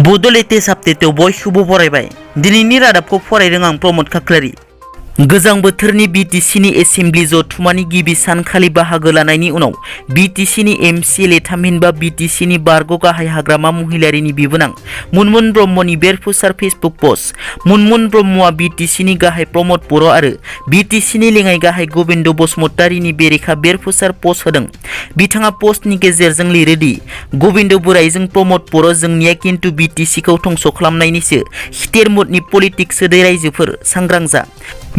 Bodo latest update बयखौबो बरायबाय। दिनैनि रादाबखौ फरायदों आं प्रमोद खाख्लारि। गोजां बोथोरनि BTCनि एसेम्बलि जथुमानि गिबि सानखालि बाहागो लानायनि उनाव BTCनि MCLA थामहिनबा BTCनि बारग' गाहाय हाग्रामा महिलारिनि बिबोनां मुनमुन ब्रह्मनि बेरफुसार फेसबुक पस्ट। मुनमुन ब्रह्मआ BTCनि गाहाय प्रमोद बर' आरो BTCनि लेङाइ गाहाय गबिन्द बसुमतारीनि बेरेखा बेरफुसार पस्ट होदों। बिथाङा पस्टनि गेजेरजों लिरोदि गबिन्द बोराइजों प्रमोद बर' जोंनिया किन्तु BTCखौ धंस' खालामनायनिसो खिथेर मुडनि पलिटिक्स होदै रायजोफोर सांग्रां जा।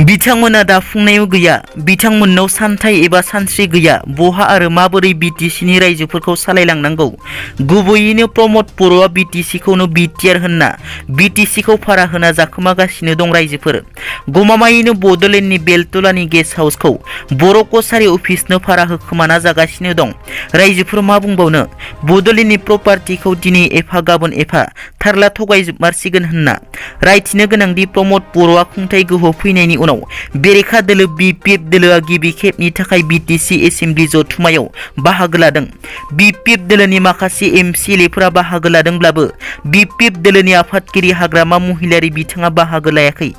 बिथांमोना दाफुंनायाव गैया, बिथांमोननाव सान्थाय एबा सानस्रि गैया बहा आरो माबोरै BTCनि रायजोफोरखौ सालायलांनांगौ। गुबैयैनो प्रमोद बर'आ BTCखौनो BTR होनना BTCखौ भारा होना जाखोमागासिनो दं रायजोफोर। गमामायैनो बड'लेण्डनि बेलतलानि गेस्ट हाउसखौ बर' कसारि अफिसनो भारा होखोमाना जागासिनो दं। रायजोफोर मा बुंबावनो, बड'लेण्डनि प्रपार्टिखौ दिनै एफा गाबोन एफा थारला थगायजोबमारसिगोन होनना रायथिनो गोनांदि प्रमोद बर'आ खुंथाइ गोहो फैनायनि उनाव बेरेखा दोलो BPF दोलोआ गिबि खेबनि थाखाय BTC एसेम्बलि जथुमायाव बाहागो लादों। BPF दोलोनि माखासे MCLAफोरा बाहागो लादोंब्लाबो BPF दोलोनि आफादगिरि हाग्रामा महिलारि बिथाङा बाहागो लायाखै।